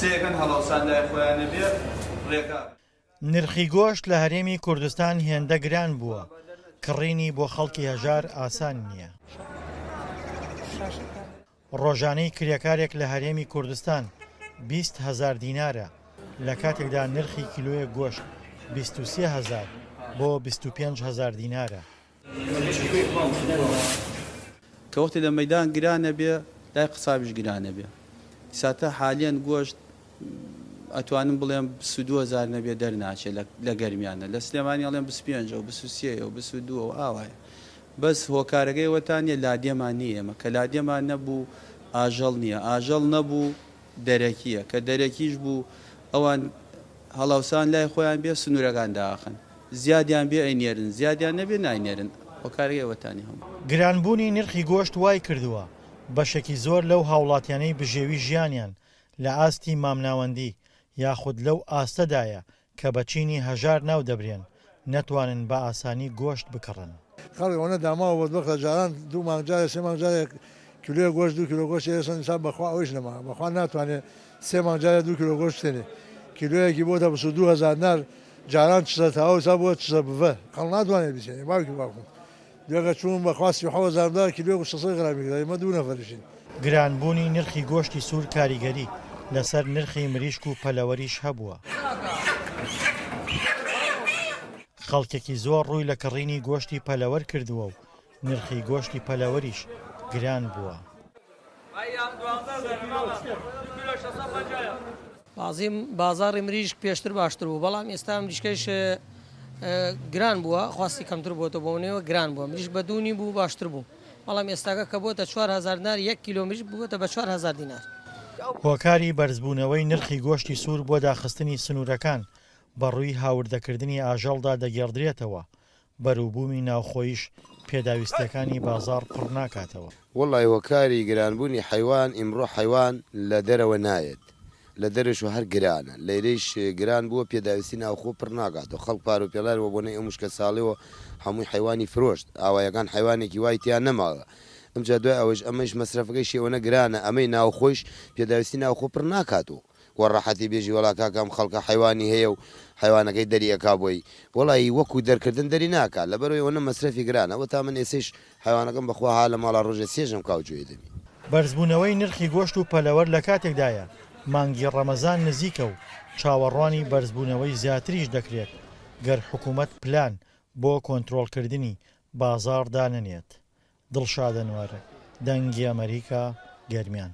سێکەن هەڵاوسان لای خۆیانە بێ ڕێکا. نرخی گۆشت لە هەرێمی کوردستان هێندە گران بووە. کڕینی بۆ خەڵکی هەژار ئاسان نییە. ڕۆژانەی کرێکارێک لە هەرێمی کوردستان 20,000 دینارە، لە کاتێکدا نرخی کیلۆیە گۆشت 23,000 بۆ 25,000 دینارە. کەوتە لە مەدان گرانە بێ لای قسابش گرانە بێ. ساتە حالیان گۆشت ئەتوانم بڵێم 22,000 نەبێ دەرناچێت لە گەرمیانە، لە سلێمانی ئەڵێم 25 و 23 و 22 و ئاوایە. بەس هۆکارەکەی وەتانە لادێمان نییە ئێمە، کە لادێمان نەبوو ئاژەڵ نییە، ئاژەڵ نەبوو دەرەکیە، کە دەرەکیش بوو ئەوان هەڵاوسان لای خۆیان بێ سنوورەکان داخن، زیادیان بێ ئەینێرن، زیادیان نەبێ ناینێرن. هۆکارەکەی وەتانی هەموو گرانبوونی نرخی گۆشت وای کردووە بەشێکی زۆر لەو هاوڵاتیانەی بژێوی ژیانیان لە ئاستی مامناوەندی یاخود لەو ئاستەدایە کە بە چینی هەژار ناو دەبرێن نەتوانن بە ئاسانی گۆشت بکڕن. خەڵک ئەوەنە داماوە بەدبەختە جاران 2 مانگجارە 3 مانگجارێک کیلۆیە گۆشت 2 کیلۆ گۆشت ئێستا ئینسان بەخوا ئەویش نەما، بەخوا ناتوانێت 3 مانگجارە 2 کیلۆ گۆشت بێنێ. کیلۆیەکی بۆتە 22,000 دینار، جاران چسە تاوە سا بۆ چسە بڤە، خەڵک ناتوانێت بچێنێ. باوکی باکوم دوێگە چوون بەخوا 37,000 کیلۆ 600 غرامی ئێمە 2 نەفەرشین. گرانبوونی نرخی گۆشتی سوور کاریگەری لەسەر نرخی مریشک و پەلەوەریش هەبووە. خەڵکێکی زۆر ڕووی لە کڕینی گۆشتی پەلەوەر کردووە و نرخی گۆشتی پەلەوەریش گران بووە. بازاری مریشک پێشتر باشتر بوو، بەڵام ئێستا مریشکەش گران بووە، خواستی کەمتر بۆتە بۆنەوە گران بووە. مریشک بە دوونی بوو باشتر بوو، بەڵام ئێستاکە کە بۆتە 4,000 دینار، 1 کیلۆ مریشک بووەتە بە 4,000 دینار. هۆکاری بەرزبوونەوەی نرخی گۆشتی سوور بۆ داخستنی سنوورەکان بەڕووی هاوردەکردنی ئاژەڵدا دەگێڕدرێتەوە، بەرووبوومی ناوخۆیش پێداویستەکانی بازار پڕ ناکاتەوە. وڵی هۆکاری گرانبوونی حیوان ئیمڕۆ حیوان لە دەرەوە نایێت، لە دەرش و هەر گرانە، لەیرەیش گران بووە پێداویستی ناوخۆ پڕ ناکاتەوە. خەڵک پار و پێڵارەوە بۆنەی ئەو مشکە ساڵیەوە هەمووی حیوانی فرۆشت، ئاوایەکان حیوانێکی وای تیان نەماوە. ئەمجا دوای ئەوەش ئەمەش مەسرفەکەی شێوەنە گرانە، ئەمەی ناوخۆیش پێداویستی ناوخۆ پڕ ناکاتەوە. وەڕەحەتی بێژی وڵا کاکەم خەڵکە حیوانی هەیە و حیوانەکەی دەریەکا بۆی وڵی وەکو دەرکردن دەری ناکات، لەبەرەوەی ئەوە مەسرفی گرانە. ئەوە تا من ئێسش حیوانەکەم بەخوا ها لە ماڵا ڕۆژە سێژم کاوجوێ دەمی. بەرزبوونەوەی نرخی گۆشت و پەلەوەر لە کاتێکدایە مانگی ڕەمەزان نزیکە و چاوەڕوانی بەرزبوونەوەی زیاتریش دەکرێت گەر حکوومەت پلان بۆ کۆنتڕۆڵکردنی بازار دانەنێت. دڵشادە نوارە، دەنگی ئەمریکا، گەرمیان.